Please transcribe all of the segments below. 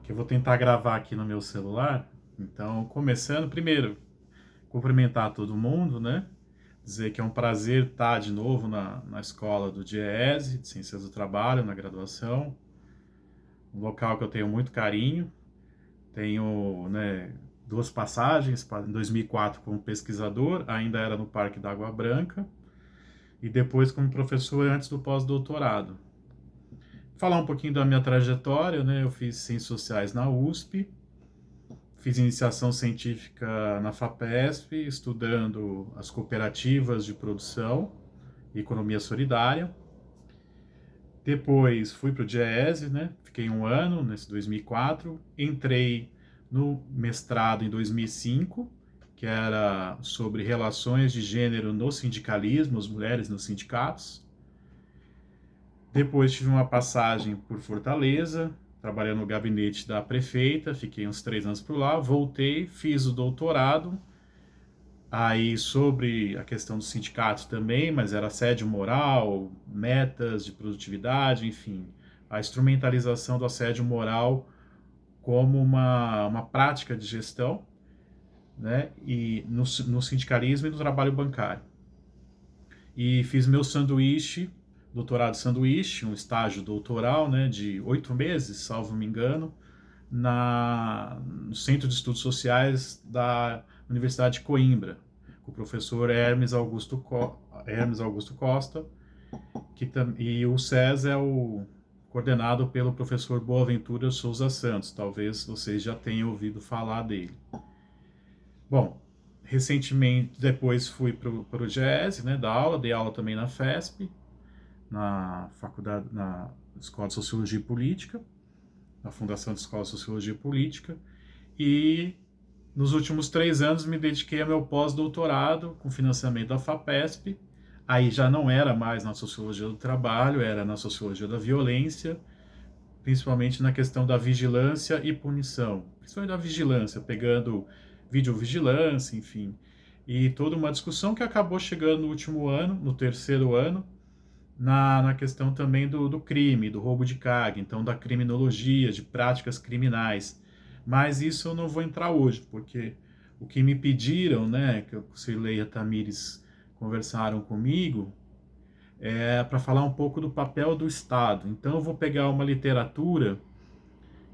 que eu vou tentar gravar aqui no meu celular. Então, começando, primeiro, cumprimentar todo mundo, né? Dizer que é um prazer estar de novo na escola do DIEESE, de Ciências do Trabalho, na graduação. Um local que eu tenho muito carinho. Tenho, né, duas passagens, em 2004 como pesquisador, ainda era no Parque da Água Branca, e depois como professor antes do pós-doutorado. Falar um pouquinho da minha trajetória, né? Eu fiz Ciências Sociais na USP, fiz iniciação científica na FAPESP, estudando as cooperativas de produção e economia solidária. Depois fui para o DIEESE, né? Fiquei um ano, nesse 2004. Entrei no mestrado em 2005, que era sobre relações de gênero no sindicalismo, as mulheres nos sindicatos. Depois tive uma passagem por Fortaleza, trabalhando no gabinete da prefeita, fiquei uns 3 anos por lá, voltei, fiz o doutorado, aí sobre a questão dos sindicatos também, mas era assédio moral, metas de produtividade, enfim, a instrumentalização do assédio moral como uma prática de gestão, né, e no sindicalismo e no trabalho bancário. E fiz meu sanduíche, doutorado sanduíche, um estágio doutoral, né, de 8 meses, salvo me engano, no Centro de Estudos Sociais da Universidade de Coimbra, com o professor Hermes Augusto Costa, e o SES é o coordenado pelo professor Boaventura Souza Santos. Talvez vocês já tenham ouvido falar dele. Bom, recentemente, depois fui para o GES, né, dei aula também na FESP, na faculdade, na Escola de Sociologia e Política, na Fundação de Escola de Sociologia e Política, e nos últimos 3 anos me dediquei ao meu pós-doutorado com financiamento da FAPESP. Aí já não era mais na Sociologia do Trabalho, era na Sociologia da Violência, principalmente na questão da vigilância e punição, principalmente da vigilância, pegando videovigilância, enfim, e toda uma discussão que acabou chegando no último ano, no terceiro ano, na questão também do crime, do roubo de carga, então da criminologia, de práticas criminais. Mas isso eu não vou entrar hoje, porque o que me pediram, né, que o Cirlei e a Tamires conversaram comigo, é para falar um pouco do papel do Estado. Então eu vou pegar uma literatura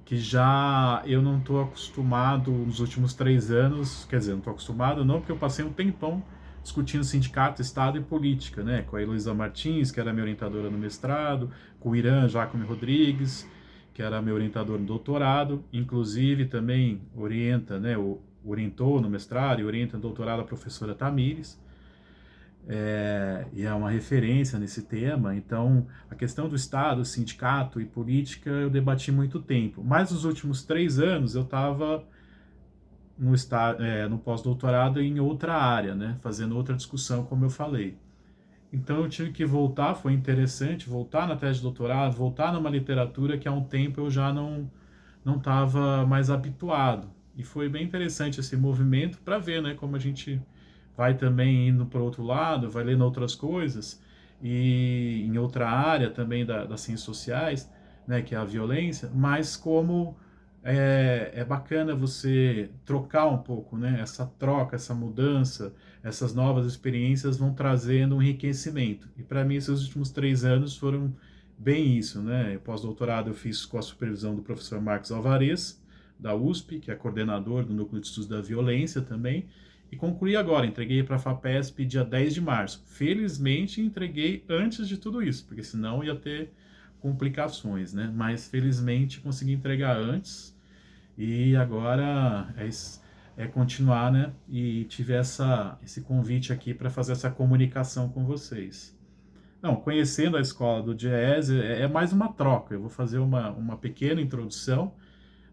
que já eu não estou acostumado nos últimos 3 anos, quer dizer, não estou acostumado não, porque eu passei um tempão discutindo sindicato, Estado e política, né, com a Heloísa Martins, que era minha orientadora no mestrado, com o Irã Jacome Rodrigues, que era meu orientador no doutorado, inclusive também orientou no mestrado e orienta no doutorado a professora Tamires, e é uma referência nesse tema. Então, a questão do Estado, sindicato e política eu debati muito tempo. Mas nos últimos 3 anos eu estava no pós-doutorado em outra área, né, fazendo outra discussão, como eu falei. Então eu tive que voltar, foi interessante, voltar na tese de doutorado, voltar numa literatura que há um tempo eu já não estava mais habituado. E foi bem interessante esse movimento para ver, né, como a gente vai também indo para o outro lado, vai lendo outras coisas, e em outra área também das ciências sociais, né, que é a violência, mas como é bacana você trocar um pouco, né, essa troca, essa mudança, essas novas experiências vão trazendo um enriquecimento. E para mim, esses últimos 3 anos foram bem isso, né? Pós-doutorado eu fiz com a supervisão do professor Marcos Alvarez, da USP, que é coordenador do Núcleo de Estudos da Violência também, e concluí agora, entreguei para a FAPESP dia 10 de março. Felizmente entreguei antes de tudo isso, porque senão ia ter complicações, né? Mas felizmente consegui entregar antes, e agora é continuar, né? E tive esse convite aqui para fazer essa comunicação com vocês. Não, conhecendo a escola do Jazz é mais uma troca. Eu vou fazer uma pequena introdução.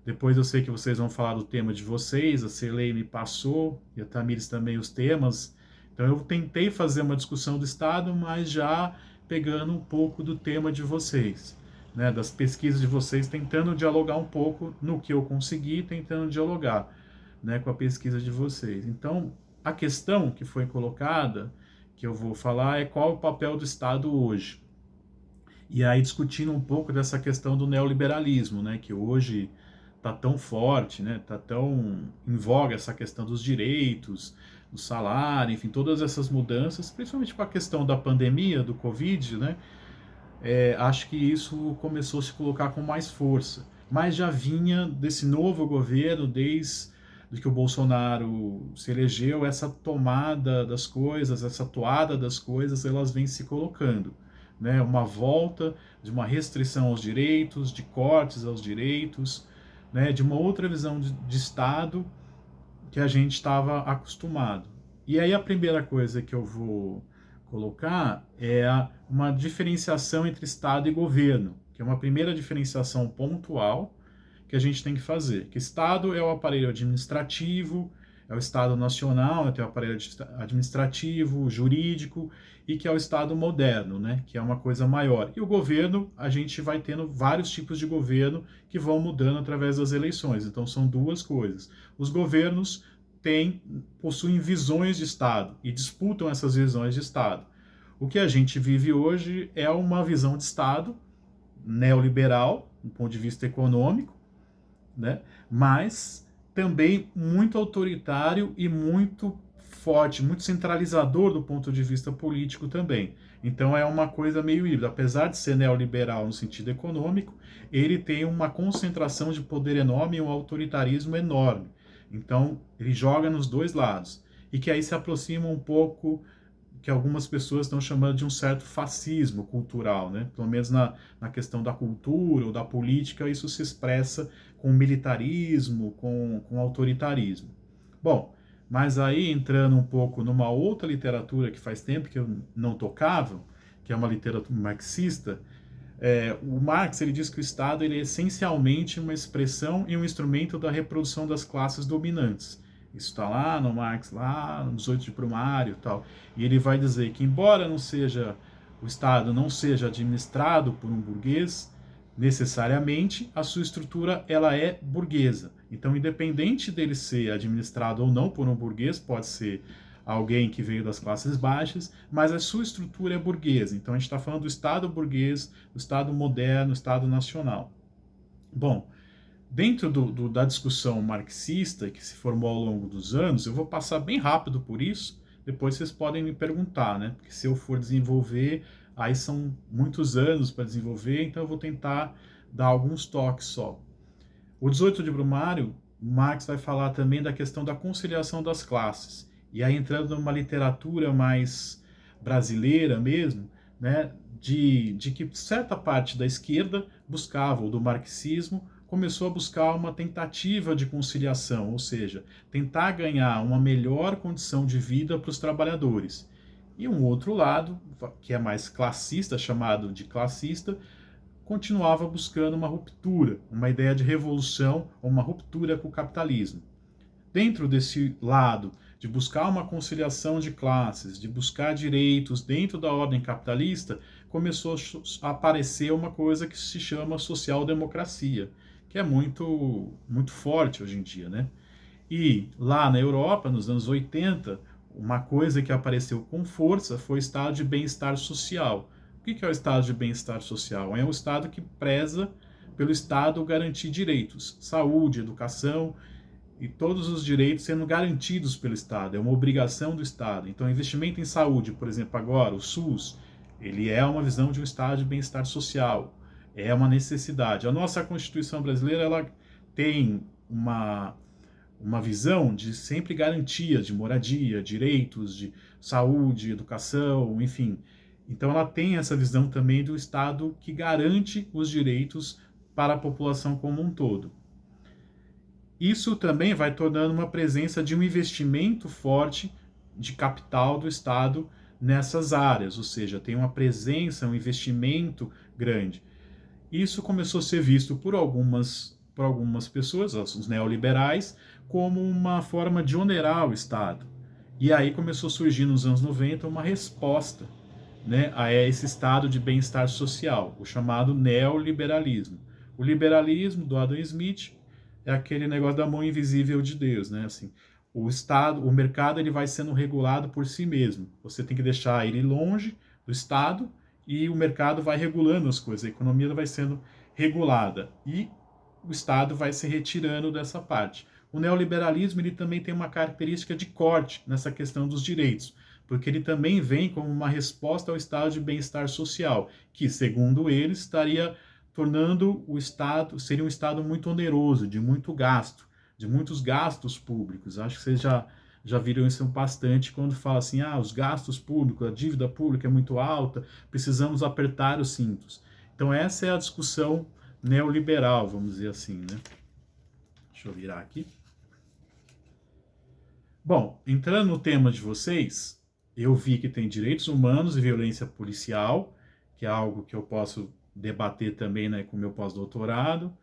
Depois eu sei que vocês vão falar do tema de vocês. A Cirlei me passou e a Tamires também os temas. Então eu tentei fazer uma discussão do Estado, mas já pegando um pouco do tema de vocês, né, das pesquisas de vocês, tentando dialogar um pouco no que eu consegui, tentando dialogar, né, com a pesquisa de vocês. Então, a questão que foi colocada, que eu vou falar, é qual o papel do Estado hoje. E aí discutindo um pouco dessa questão do neoliberalismo, né, que hoje tá tão forte, né? Tá tão em voga essa questão dos direitos, do salário, enfim, todas essas mudanças, principalmente com a questão da pandemia, do Covid, né? Acho que isso começou a se colocar com mais força. Mas já vinha desse novo governo, desde que o Bolsonaro se elegeu, essa tomada das coisas, essa toada das coisas, elas vêm se colocando. Né? Uma volta de uma restrição aos direitos, de cortes aos direitos, né? De uma outra visão de Estado que a gente estava acostumado. E aí a primeira coisa que eu vou colocar é uma diferenciação entre Estado e governo, que é uma primeira diferenciação pontual que a gente tem que fazer. Que Estado é o aparelho administrativo, é o Estado nacional, é o aparelho administrativo, jurídico, e que é o Estado moderno, né, que é uma coisa maior. E o governo, a gente vai tendo vários tipos de governo que vão mudando através das eleições. Então são duas coisas. Os governos possuem visões de Estado e disputam essas visões de Estado. O que a gente vive hoje é uma visão de Estado neoliberal, do ponto de vista econômico, né? Mas também muito autoritário e muito forte, muito centralizador do ponto de vista político também. Então é uma coisa meio híbrida. Apesar de ser neoliberal no sentido econômico, ele tem uma concentração de poder enorme e um autoritarismo enorme. Então ele joga nos dois lados. E que aí se aproxima um pouco que algumas pessoas estão chamando de um certo fascismo cultural, né? Pelo menos na questão da cultura ou da política, isso se expressa com militarismo, com autoritarismo. Bom, mas aí entrando um pouco numa outra literatura que faz tempo que eu não tocava, que é uma literatura marxista, o Marx ele diz que o Estado ele é essencialmente uma expressão e um instrumento da reprodução das classes dominantes. Isso está lá no Marx, lá nos 18 de Brumário e tal. E ele vai dizer que, embora o Estado não seja administrado por um burguês, necessariamente a sua estrutura ela é burguesa. Então, independente dele ser administrado ou não por um burguês, pode ser alguém que veio das classes baixas, mas a sua estrutura é burguesa. Então, a gente está falando do Estado burguês, do Estado moderno, do Estado nacional. Bom, dentro da discussão marxista que se formou ao longo dos anos, eu vou passar bem rápido por isso, depois vocês podem me perguntar, né? Porque se eu for desenvolver, aí são muitos anos para desenvolver, então eu vou tentar dar alguns toques só. O 18 de Brumário, Marx vai falar também da questão da conciliação das classes. E aí entrando numa literatura mais brasileira mesmo, né, de que certa parte da esquerda buscava, ou do marxismo, começou a buscar uma tentativa de conciliação, ou seja, tentar ganhar uma melhor condição de vida para os trabalhadores. E um outro lado, que é mais classista, chamado de classista, continuava buscando uma ruptura, uma ideia de revolução, uma ruptura com o capitalismo. Dentro desse lado de buscar uma conciliação de classes, de buscar direitos dentro da ordem capitalista, começou a aparecer uma coisa que se chama social-democracia, que é muito, muito forte hoje em dia, né? E lá na Europa, nos anos 80, uma coisa que apareceu com força foi o estado de bem-estar social. O que é o estado de bem-estar social? É um estado que preza pelo Estado garantir direitos, saúde, educação e todos os direitos sendo garantidos pelo Estado. É uma obrigação do Estado. Então, investimento em saúde, por exemplo, agora, o SUS, ele é uma visão de um estado de bem-estar social. É uma necessidade. A nossa Constituição brasileira ela tem uma visão de sempre garantia de moradia, direitos de saúde, educação, enfim. Então ela tem essa visão também do Estado que garante os direitos para a população como um todo. Isso também vai tornando uma presença de um investimento forte de capital do Estado nessas áreas, ou seja, tem uma presença, um investimento grande. Isso começou a ser visto por algumas pessoas, os neoliberais, como uma forma de onerar o Estado. E aí começou a surgir nos anos 90 uma resposta, né, a esse estado de bem-estar social, o chamado neoliberalismo. O liberalismo do Adam Smith é aquele negócio da mão invisível de Deus, né? Assim, o Estado, o mercado ele vai sendo regulado por si mesmo. Você tem que deixar ele longe do Estado e o mercado vai regulando as coisas, a economia vai sendo regulada. E o Estado vai se retirando dessa parte. O neoliberalismo ele também tem uma característica de corte nessa questão dos direitos, porque ele também vem como uma resposta ao estado de bem-estar social, que, segundo ele, estaria tornando o Estado, seria um Estado muito oneroso, de muito gasto, de muitos gastos públicos. Acho que vocês já viram isso bastante quando fala assim, os gastos públicos, a dívida pública é muito alta, precisamos apertar os cintos. Então essa é a discussão neoliberal, vamos dizer assim, né? Deixa eu virar aqui. Bom, entrando no tema de vocês, eu vi que tem direitos humanos e violência policial, que é algo que eu posso debater também, né, com o meu pós-doutorado.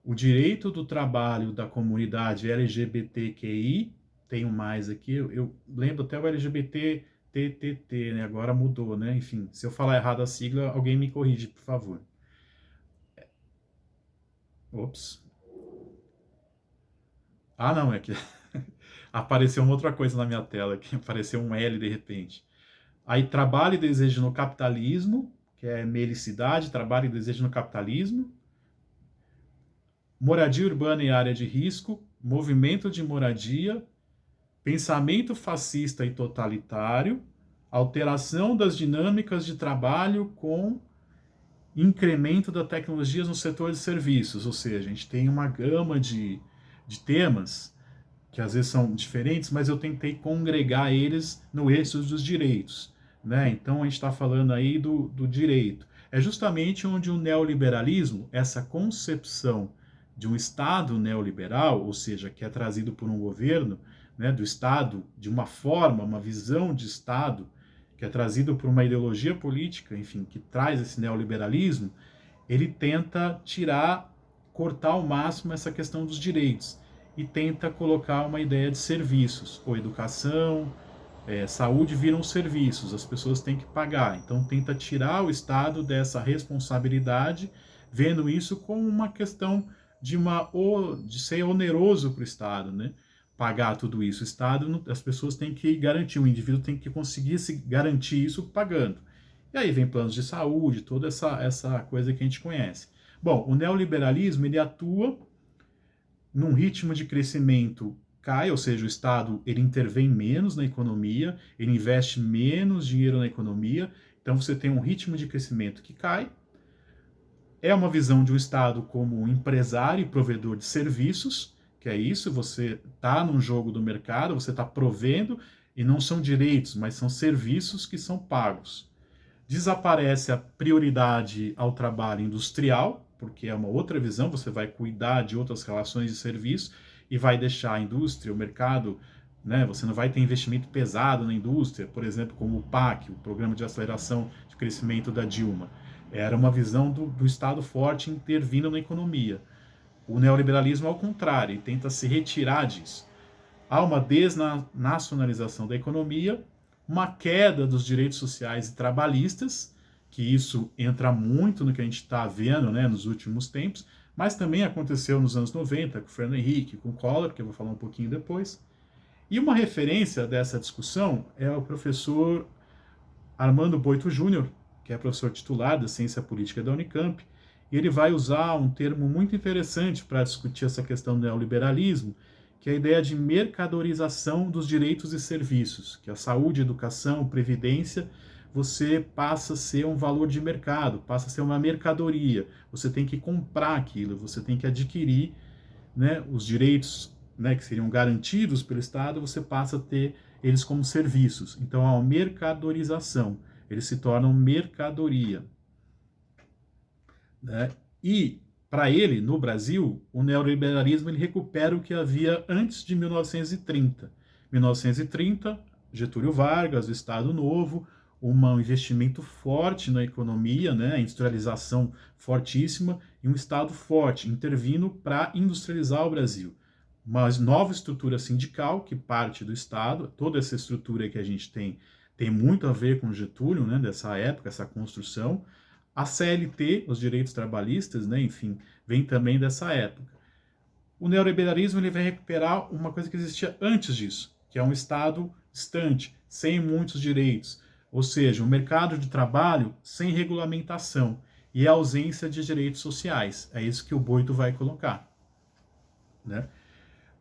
O direito do trabalho da comunidade LGBTQI, tenho mais aqui, eu lembro até o LGBT TTT, né, agora mudou, né, enfim, se eu falar errado a sigla, alguém me corrige, por favor. Ops. Ah, não, é que apareceu uma outra coisa na minha tela, que apareceu um L de repente. Aí, trabalho e desejo no capitalismo, que é melicidade, trabalho e desejo no capitalismo. Moradia urbana e área de risco, movimento de moradia, pensamento fascista e totalitário, alteração das dinâmicas de trabalho com incremento da tecnologia no setor de serviços. Ou seja, a gente tem uma gama de temas que às vezes são diferentes, mas eu tentei congregar eles no eixo dos direitos, né? Então a gente está falando aí do direito. É justamente onde o neoliberalismo, essa concepção de um Estado neoliberal, ou seja, que é trazido por um governo, né, do Estado, de uma forma, uma visão de Estado, que é trazido por uma ideologia política, enfim, que traz esse neoliberalismo, ele tenta cortar ao máximo essa questão dos direitos e tenta colocar uma ideia de serviços, ou educação, saúde viram serviços, as pessoas têm que pagar. Então tenta tirar o Estado dessa responsabilidade, vendo isso como uma questão de ser oneroso para o Estado, né? Pagar tudo isso. O Estado, as pessoas têm que garantir, o indivíduo tem que conseguir se garantir isso pagando. E aí vem planos de saúde, toda essa coisa que a gente conhece. Bom, o neoliberalismo ele atua num ritmo de crescimento cai, ou seja, o Estado ele intervém menos na economia, ele investe menos dinheiro na economia, então você tem um ritmo de crescimento que cai. É uma visão de um Estado como um empresário e provedor de serviços, que é isso, você está num jogo do mercado, você está provendo, e não são direitos, mas são serviços que são pagos. Desaparece a prioridade ao trabalho industrial, porque é uma outra visão, você vai cuidar de outras relações de serviço e vai deixar a indústria, o mercado, né? Você não vai ter investimento pesado na indústria, por exemplo, como o PAC, o Programa de Aceleração de Crescimento da Dilma. Era uma visão do Estado forte intervindo na economia. O neoliberalismo, ao contrário, tenta se retirar disso. Há uma desnacionalização da economia, uma queda dos direitos sociais e trabalhistas, que isso entra muito no que a gente está vendo, né, nos últimos tempos, mas também aconteceu nos anos 90, com o Fernando Henrique, com o Collor, que eu vou falar um pouquinho depois. E uma referência dessa discussão é o professor Armando Boito Júnior, que é professor titular da Ciência Política da Unicamp, e ele vai usar um termo muito interessante para discutir essa questão do neoliberalismo, que é a ideia de mercadorização dos direitos e serviços, que a saúde, educação, previdência, você passa a ser um valor de mercado, passa a ser uma mercadoria. Você tem que comprar aquilo, você tem que adquirir, né, os direitos, né, que seriam garantidos pelo Estado, você passa a ter eles como serviços. Então há uma mercadorização, eles se tornam mercadoria. Né? E, para ele, no Brasil, o neoliberalismo ele recupera o que havia antes de 1930. 1930, Getúlio Vargas, o Estado Novo, um investimento forte na economia, né, a industrialização fortíssima, e um Estado forte, intervindo para industrializar o Brasil. Uma nova estrutura sindical que parte do Estado, toda essa estrutura que a gente tem muito a ver com Getúlio, né, dessa época, essa construção. A CLT, os direitos trabalhistas, né, enfim, vem também dessa época. O neoliberalismo ele vai recuperar uma coisa que existia antes disso, que é um Estado distante, sem muitos direitos, ou seja, um mercado de trabalho sem regulamentação. e a ausência de direitos sociais. É isso que o Boito vai colocar, né?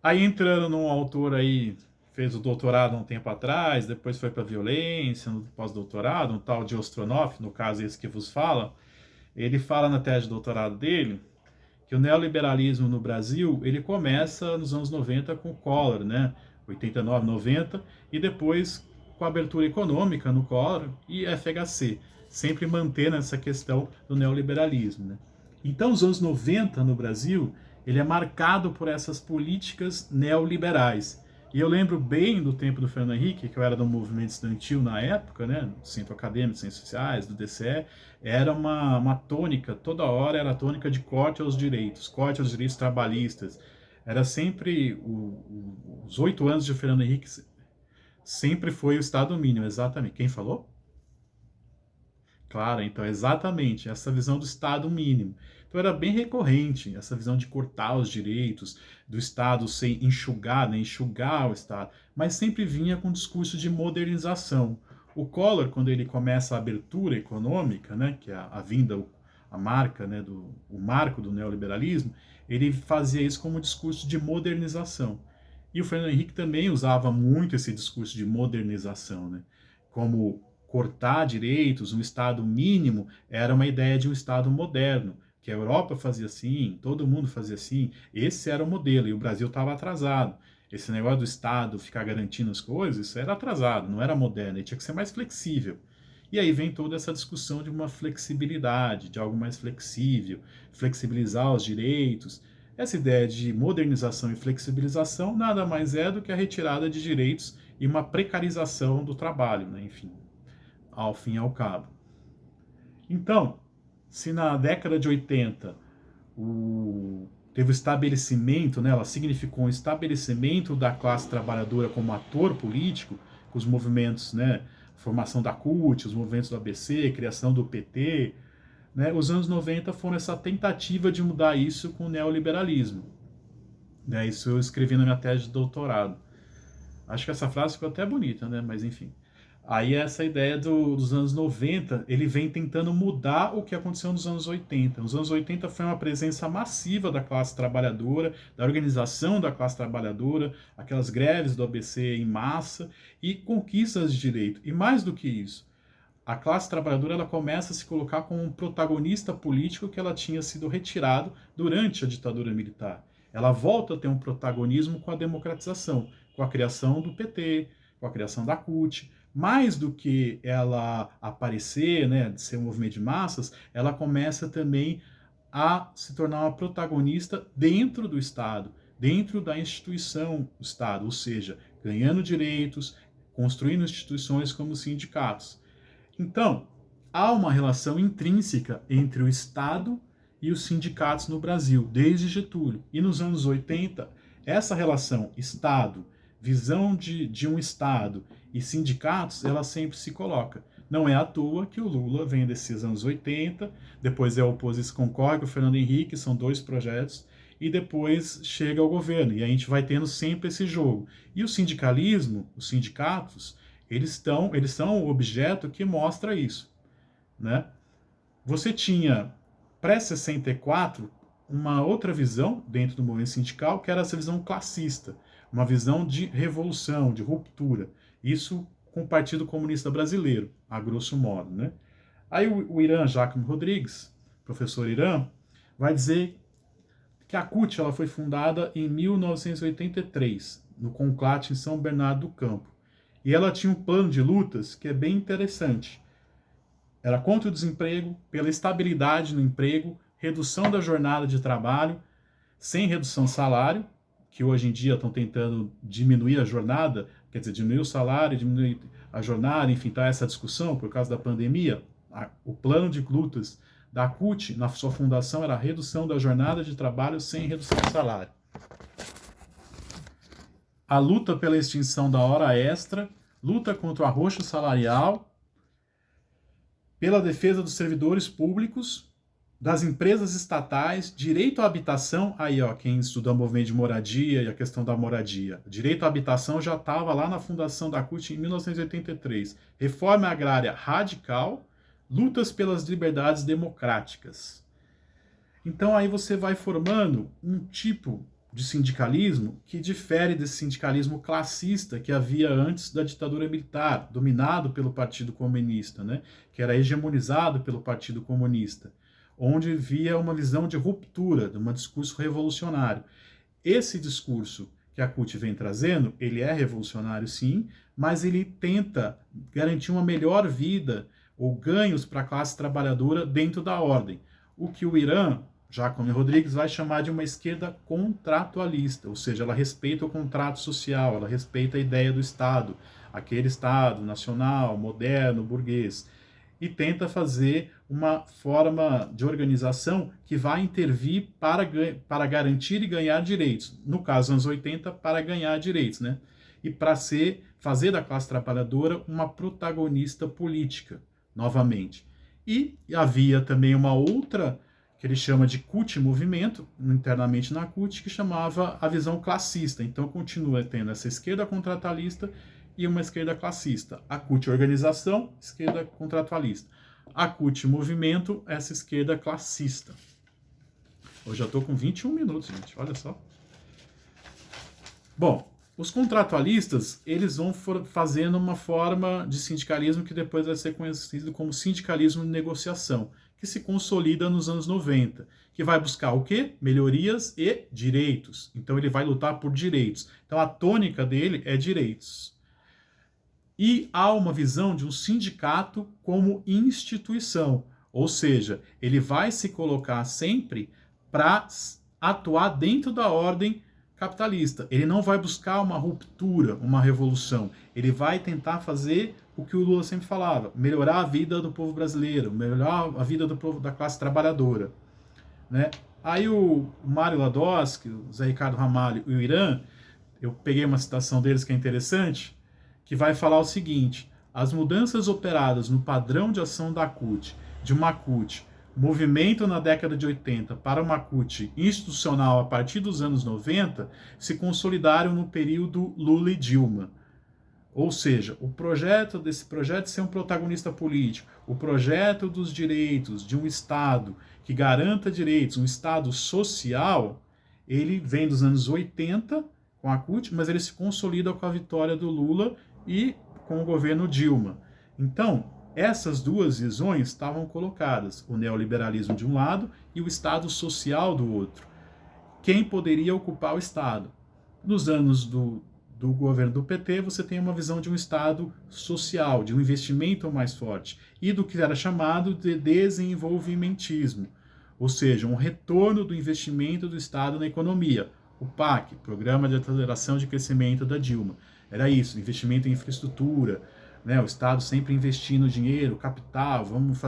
Aí entrando num autor aí, fez o doutorado há um tempo atrás, depois foi para violência, no pós-doutorado, um tal de Ostronoff, no caso esse que vos fala, ele fala na tese de doutorado dele que o neoliberalismo no Brasil, ele começa nos anos 90 com o Collor, né? 89, 90, e depois com a abertura econômica no Collor e FHC, sempre mantendo essa questão do neoliberalismo, né? Então, os anos 90 no Brasil, ele é marcado por essas políticas neoliberais. E eu lembro bem do tempo do Fernando Henrique, que eu era do movimento estudantil na época, né, do Centro Acadêmico de Ciências Sociais, do DCE, era uma tônica, toda hora era a tônica de corte aos direitos trabalhistas. Era sempre, os 8 anos de Fernando Henrique, sempre foi o Estado mínimo, exatamente. Quem falou? Claro, então, exatamente, essa visão do Estado mínimo. Então, era bem recorrente essa visão de cortar os direitos, do Estado ser enxugar, né, enxugar o Estado, mas sempre vinha com um discurso de modernização. O Collor, quando ele começa a abertura econômica, né, que é a vinda, a marca, né, o marco do neoliberalismo, ele fazia isso como um discurso de modernização. E o Fernando Henrique também usava muito esse discurso de modernização, né, como cortar direitos, um Estado mínimo, era uma ideia de um Estado moderno, que a Europa fazia assim, todo mundo fazia assim, esse era o modelo, e o Brasil estava atrasado. Esse negócio do Estado ficar garantindo as coisas, isso era atrasado, não era moderno, ele tinha que ser mais flexível. E aí vem toda essa discussão de uma flexibilidade, de algo mais flexível, flexibilizar os direitos. Essa ideia de modernização e flexibilização nada mais é do que a retirada de direitos e uma precarização do trabalho, né? Enfim, ao fim e ao cabo. Então, se na década de 80 teve o estabelecimento, né, ela significou um estabelecimento da classe trabalhadora como ator político, com os movimentos, né, formação da CUT, os movimentos do ABC, criação do PT, né, os anos 90 foram essa tentativa de mudar isso com o neoliberalismo. Né, isso eu escrevi na minha tese de doutorado. Acho que essa frase ficou até bonita, né, mas enfim. Aí essa ideia dos anos 90, ele vem tentando mudar o que aconteceu nos anos 80. Nos anos 80 foi uma presença massiva da classe trabalhadora, da organização da classe trabalhadora, aquelas greves do ABC em massa e conquistas de direito. E mais do que isso, a classe trabalhadora ela começa a se colocar como um protagonista político que ela tinha sido retirado durante a ditadura militar. Ela volta a ter um protagonismo com a democratização, com a criação do PT, com a criação da CUT. Mais do que ela aparecer, né, de ser um movimento de massas, ela começa também a se tornar uma protagonista dentro do Estado, dentro da instituição do Estado, ou seja, ganhando direitos, construindo instituições como os sindicatos. Então, há uma relação intrínseca entre o Estado e os sindicatos no Brasil, desde Getúlio. E nos anos 80, essa relação Estado, visão de um Estado e sindicatos, ela sempre se coloca. Não é à toa que o Lula vem desses anos 80, depois é a oposição, concorre com o Fernando Henrique, são 2 projetos, e depois chega ao governo. E a gente vai tendo sempre esse jogo. E o sindicalismo, os sindicatos, eles são o objeto que mostra isso. Né? Você tinha, pré-64, uma outra visão dentro do movimento sindical, que era essa visão classista, uma visão de revolução, de ruptura. Isso com o Partido Comunista Brasileiro, a grosso modo. Né? Aí o Irã Jacome Rodrigues, professor Irã, vai dizer que a CUT ela foi fundada em 1983, no Conclate em São Bernardo do Campo. E ela tinha um plano de lutas que é bem interessante. Era contra o desemprego, pela estabilidade no emprego, redução da jornada de trabalho, sem redução do salário, que hoje em dia estão tentando diminuir a jornada, quer dizer, diminuir o salário, diminuir a jornada, enfim, está essa discussão por causa da pandemia. O plano de lutas da CUT, na sua fundação, era a redução da jornada de trabalho sem redução do salário. A luta pela extinção da hora extra, luta contra o arroxo salarial, pela defesa dos servidores públicos, das empresas estatais, direito à habitação, aí ó, quem estuda o movimento de moradia e a questão da moradia, direito à habitação já estava lá na fundação da CUT em 1983, reforma agrária radical, lutas pelas liberdades democráticas. Então aí você vai formando um tipo de sindicalismo que difere desse sindicalismo classista que havia antes da ditadura militar, dominado pelo Partido Comunista, né? Que era hegemonizado pelo Partido Comunista, onde via uma visão de ruptura, de um discurso revolucionário. Esse discurso que a CUT vem trazendo, ele é revolucionário sim, mas ele tenta garantir uma melhor vida ou ganhos para a classe trabalhadora dentro da ordem. O que o Irã, Jacome Rodrigues, vai chamar de uma esquerda contratualista, ou seja, ela respeita o contrato social, ela respeita a ideia do Estado, aquele Estado nacional, moderno, burguês, e tenta fazer uma forma de organização que vai intervir para garantir e ganhar direitos. No caso, anos 80, para ganhar direitos, né? E para fazer da classe trabalhadora uma protagonista política, novamente. E havia também uma outra que ele chama de CUT movimento, internamente na CUT, que chamava a visão classista. Então continua tendo essa esquerda contratualista e uma esquerda classista. A CUT organização, esquerda contratualista. A CUT movimento, essa esquerda classista. Eu já estou com 21 minutos, gente, olha só. Bom, os contratualistas, eles vão fazendo uma forma de sindicalismo que depois vai ser conhecido como sindicalismo de negociação, que se consolida nos anos 90, que vai buscar o quê? Melhorias e direitos. Então ele vai lutar por direitos. Então a tônica dele é direitos. E há uma visão de um sindicato como instituição, ou seja, ele vai se colocar sempre para atuar dentro da ordem capitalista. Ele não vai buscar uma ruptura, uma revolução. Ele vai tentar fazer o que o Lula sempre falava, melhorar a vida do povo brasileiro, melhorar a vida do povo da classe trabalhadora, né? Aí o Mário Ladosky, o Zé Ricardo Ramalho e o Irã, eu peguei uma citação deles que é interessante, que vai falar o seguinte: as mudanças operadas no padrão de ação da CUT, de uma CUT movimento na década de 80 para uma CUT institucional a partir dos anos 90, se consolidaram no período Lula e Dilma. Ou seja, desse projeto de ser um protagonista político, o projeto dos direitos de um Estado que garanta direitos, um Estado social, ele vem dos anos 80 com a CUT, mas ele se consolida com a vitória do Lula e com o governo Dilma. Então, essas duas visões estavam colocadas, o neoliberalismo de um lado e o Estado social do outro. Quem poderia ocupar o Estado? Nos anos do governo do PT, você tem uma visão de um Estado social, de um investimento mais forte, e do que era chamado de desenvolvimentismo, ou seja, um retorno do investimento do Estado na economia. O PAC, Programa de Aceleração de Crescimento da Dilma, era isso, investimento em infraestrutura, né, o Estado sempre investindo dinheiro, capital, vamos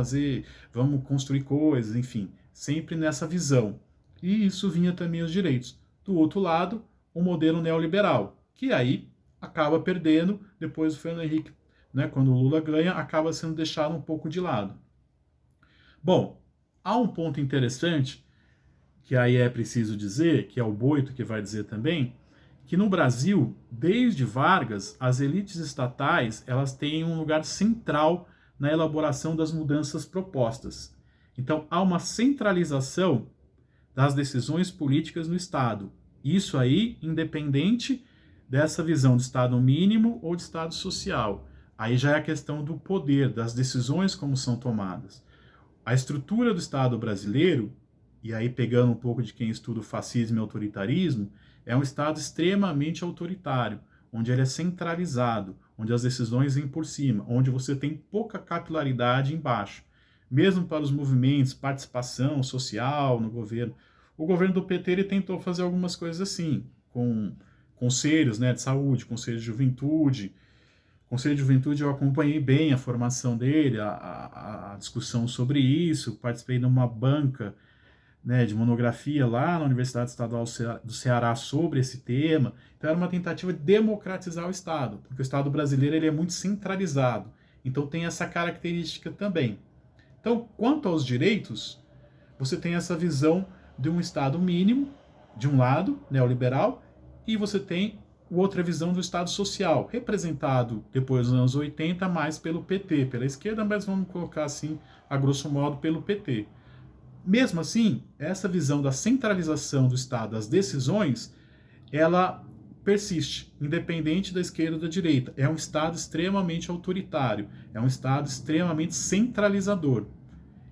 construir coisas, enfim, sempre nessa visão. E isso vinha também os direitos. Do outro lado, o modelo neoliberal, que aí acaba perdendo, depois o Fernando Henrique, né, quando o Lula ganha, acaba sendo deixado um pouco de lado. Bom, há um ponto interessante, que aí é preciso dizer, que é o Boito que vai dizer também, que no Brasil, desde Vargas, as elites estatais elas têm um lugar central na elaboração das mudanças propostas. Então, há uma centralização das decisões políticas no Estado. Isso aí, independente dessa visão de Estado mínimo ou de Estado social. Aí já é a questão do poder, das decisões como são tomadas. A estrutura do Estado brasileiro, e aí pegando um pouco de quem estuda o fascismo e autoritarismo, é um Estado extremamente autoritário, onde ele é centralizado, onde as decisões vêm por cima, onde você tem pouca capilaridade embaixo. Mesmo para os movimentos, participação social no governo. O governo do PT ele tentou fazer algumas coisas assim, com conselhos, né, de saúde, conselho de juventude. Conselho de Juventude eu acompanhei bem a formação dele, a discussão sobre isso, participei de uma banca, né, de monografia lá na Universidade Estadual do Ceará sobre esse tema. Então era uma tentativa de democratizar o Estado, porque o Estado brasileiro ele é muito centralizado. Então tem essa característica também. Então, quanto aos direitos, você tem essa visão de um Estado mínimo, de um lado, neoliberal, e você tem outra visão do Estado social, representado depois dos anos 80 mais pelo PT, pela esquerda, mas vamos colocar assim, a grosso modo, pelo PT. Mesmo assim, essa visão da centralização do Estado, das decisões, ela persiste, independente da esquerda ou da direita. É um Estado extremamente autoritário, é um Estado extremamente centralizador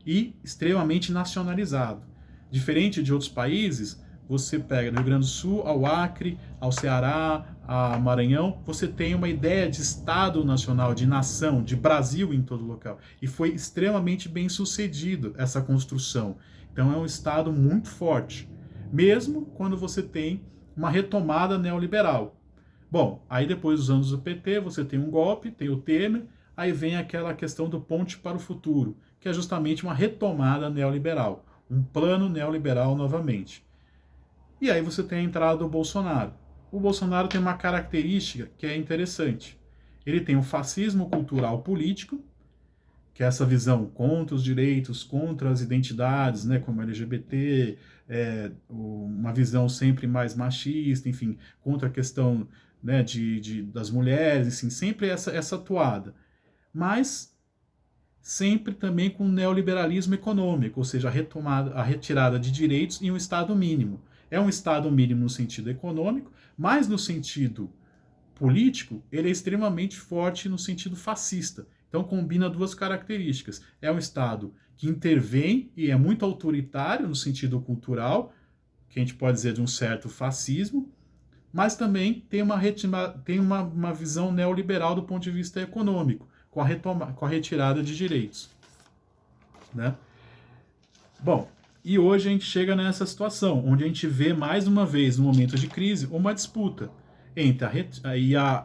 e extremamente nacionalizado. Diferente de outros países, você pega do Rio Grande do Sul ao Acre, ao Ceará, a Maranhão, você tem uma ideia de Estado nacional, de nação, de Brasil em todo local. E foi extremamente bem sucedido essa construção. Então é um Estado muito forte, mesmo quando você tem uma retomada neoliberal. Bom, aí depois dos anos do PT, você tem um golpe, tem o Temer, aí vem aquela questão do ponte para o futuro, que é justamente uma retomada neoliberal, um plano neoliberal novamente. E aí você tem a entrada do Bolsonaro. O Bolsonaro tem uma característica que é interessante. Ele tem o fascismo cultural político, que é essa visão contra os direitos, contra as identidades, né, como LGBT, uma visão sempre mais machista, enfim, contra a questão, né, das mulheres, assim, sempre essa atuada. Mas sempre também com o neoliberalismo econômico, ou seja, a retirada de direitos e um Estado mínimo. É um Estado mínimo no sentido econômico, mas no sentido político, ele é extremamente forte no sentido fascista. Então combina duas características. É um Estado que intervém e é muito autoritário no sentido cultural, que a gente pode dizer de um certo fascismo, mas também tem uma visão neoliberal do ponto de vista econômico, com a retirada de direitos. Né? Bom, e hoje a gente chega nessa situação, onde a gente vê mais uma vez, no momento de crise, uma disputa entre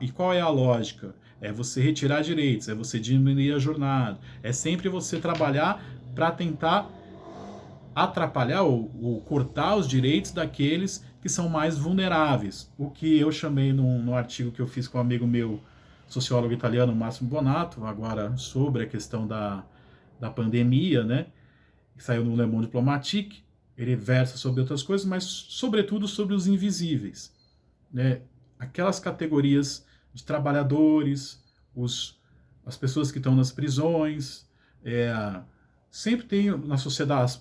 e qual é a lógica? É você retirar direitos, é você diminuir a jornada, é sempre você trabalhar para tentar atrapalhar ou cortar os direitos daqueles que são mais vulneráveis. O que eu chamei no artigo que eu fiz com um amigo meu, sociólogo italiano, Massimo Bonato, agora sobre a questão da pandemia, né? Que saiu no Le Monde Diplomatique. Ele versa sobre outras coisas, mas sobretudo sobre os invisíveis, né? Aquelas categorias de trabalhadores, as pessoas que estão nas prisões, sempre tem na sociedade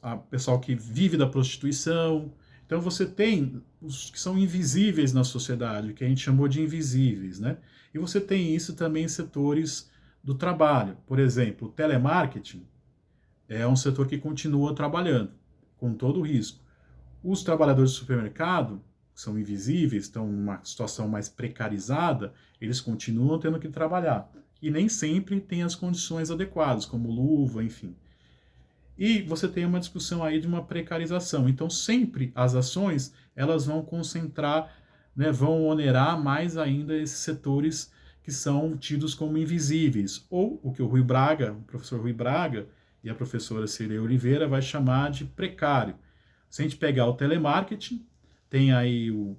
a pessoal que vive da prostituição. Então você tem os que são invisíveis na sociedade, que a gente chamou de invisíveis, né? E você tem isso também em setores do trabalho. Por exemplo, o telemarketing é um setor que continua trabalhando, com todo o risco. Os trabalhadores do supermercado, que são invisíveis, estão numa situação mais precarizada, eles continuam tendo que trabalhar. E nem sempre tem as condições adequadas, como luva, enfim. E você tem uma discussão aí de uma precarização. Então, sempre as ações, elas vão concentrar, né, vão onerar mais ainda esses setores que são tidos como invisíveis. Ou o que o professor Rui Braga e a professora Cirlei Oliveira vai chamar de precário. Se a gente pegar o telemarketing, tem aí o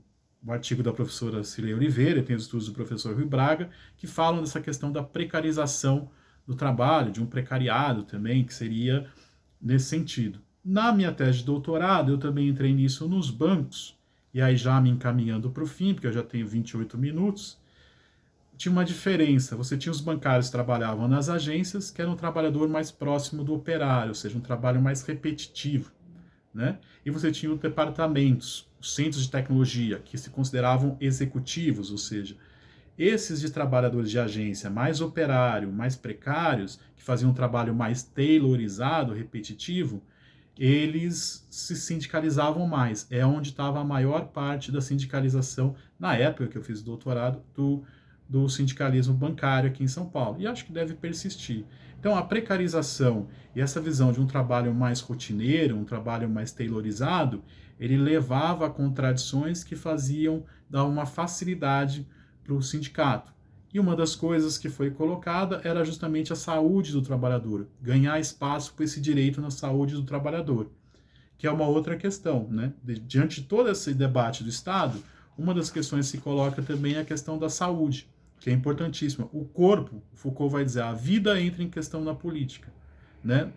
artigo da professora Cirlei Oliveira, tem os estudos do professor Rui Braga, que falam dessa questão da precarização do trabalho, de um precariado também, que seria nesse sentido. Na minha tese de doutorado, eu também entrei nisso nos bancos, e aí já me encaminhando para o fim, porque eu já tenho 28 minutos, tinha uma diferença. Você tinha os bancários que trabalhavam nas agências, que era um trabalhador mais próximo do operário, ou seja, um trabalho mais repetitivo, né? E você tinha os departamentos, os centros de tecnologia, que se consideravam executivos, ou seja, esses de trabalhadores de agência mais operário, mais precários, que faziam um trabalho mais taylorizado, repetitivo, eles se sindicalizavam mais. É onde estava a maior parte da sindicalização, na época que eu fiz o doutorado, do sindicalismo bancário aqui em São Paulo. E acho que deve persistir. Então, a precarização e essa visão de um trabalho mais rotineiro, um trabalho mais taylorizado, ele levava a contradições que faziam dar uma facilidade para o sindicato. E uma das coisas que foi colocada era justamente a saúde do trabalhador, ganhar espaço para esse direito na saúde do trabalhador, que é uma outra questão, né? Diante de todo esse debate do Estado, uma das questões que se coloca também é a questão da saúde, que é importantíssima. O corpo, Foucault vai dizer, a vida entra em questão na política, né?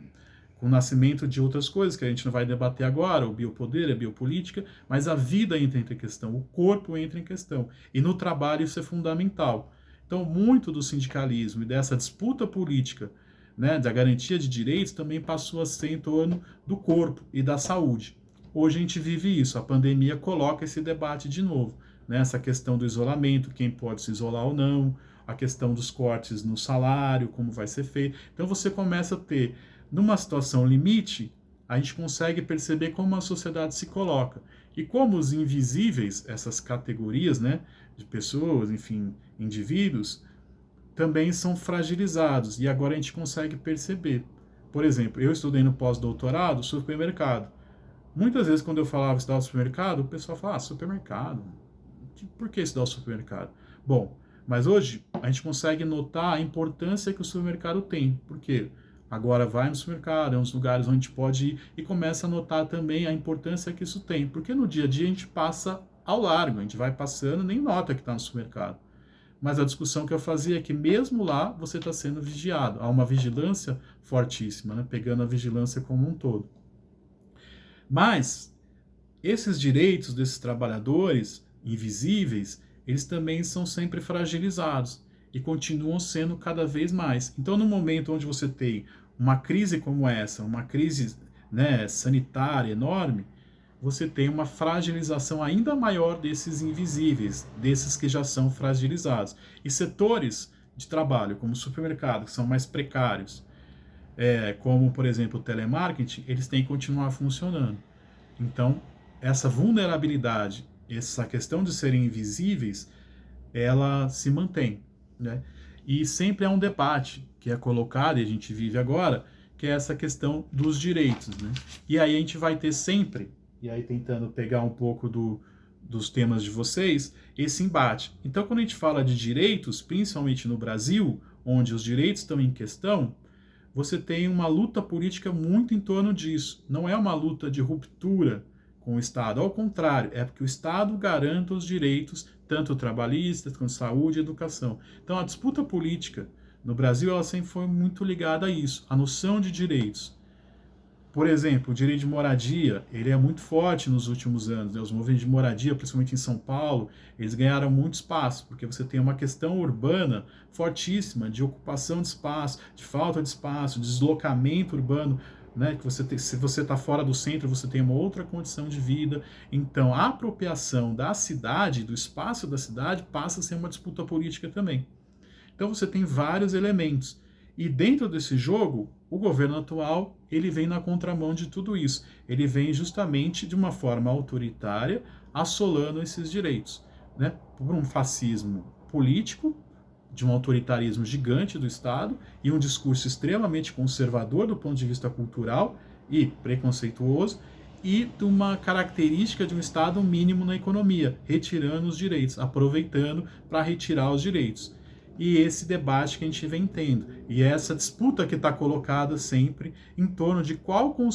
com o nascimento de outras coisas que a gente não vai debater agora, o biopoder, a biopolítica, mas a vida entra em questão, o corpo entra em questão. E no trabalho isso é fundamental. Então, muito do sindicalismo e dessa disputa política, né, da garantia de direitos, também passou a ser em torno do corpo e da saúde. Hoje a gente vive isso, a pandemia coloca esse debate de novo, né, essa questão do isolamento, quem pode se isolar ou não, a questão dos cortes no salário, como vai ser feito. Então você começa a ter, numa situação limite, a gente consegue perceber como a sociedade se coloca. E como os invisíveis, essas categorias, né, de pessoas, enfim, indivíduos, também são fragilizados. E agora a gente consegue perceber. Por exemplo, eu estudei no pós-doutorado supermercado. Muitas vezes, quando eu falava estudar no supermercado, o pessoal falava, supermercado? Por que estudar o supermercado? Bom, mas hoje a gente consegue notar a importância que o supermercado tem. Por quê? Agora vai no supermercado, é um dos lugares onde a gente pode ir e começa a notar também a importância que isso tem. Porque no dia a dia a gente passa ao largo, a gente vai passando, nem nota que está no supermercado. Mas a discussão que eu fazia é que mesmo lá você está sendo vigiado. Há uma vigilância fortíssima, né? Pegando a vigilância como um todo. Mas esses direitos desses trabalhadores invisíveis, eles também são sempre fragilizados e continuam sendo cada vez mais. Então, no momento onde você tem uma crise como essa, uma crise, né, sanitária enorme, você tem uma fragilização ainda maior desses invisíveis, desses que já são fragilizados. E setores de trabalho, como o supermercado, que são mais precários, como, por exemplo, o telemarketing, eles têm que continuar funcionando. Então, essa vulnerabilidade, essa questão de serem invisíveis, ela se mantém, né? E sempre há um debate que é colocado, e a gente vive agora, que é essa questão dos direitos, né? E aí a gente vai ter sempre, e aí tentando pegar um pouco dos temas de vocês, esse embate. Então, quando a gente fala de direitos, principalmente no Brasil, onde os direitos estão em questão, você tem uma luta política muito em torno disso. Não é uma luta de ruptura com o Estado, ao contrário, é porque o Estado garanta os direitos, tanto trabalhistas, quanto saúde e educação. Então, a disputa política no Brasil, ela sempre foi muito ligada a isso, a noção de direitos. Por exemplo, o direito de moradia, ele é muito forte nos últimos anos, né? Os movimentos de moradia, principalmente em São Paulo, eles ganharam muito espaço, porque você tem uma questão urbana fortíssima, de ocupação de espaço, de falta de espaço, de deslocamento urbano, né? Que você tem, se você está fora do centro, você tem uma outra condição de vida. Então, a apropriação da cidade, do espaço da cidade, passa a ser uma disputa política também. Então, você tem vários elementos. E dentro desse jogo, o governo atual, ele vem na contramão de tudo isso. Ele vem justamente de uma forma autoritária, assolando esses direitos, né? Por um fascismo político, de um autoritarismo gigante do Estado e um discurso extremamente conservador do ponto de vista cultural e preconceituoso, e de uma característica de um Estado mínimo na economia, retirando os direitos, aproveitando para retirar os direitos. E esse debate que a gente vem tendo, e essa disputa que está colocada sempre em torno de qual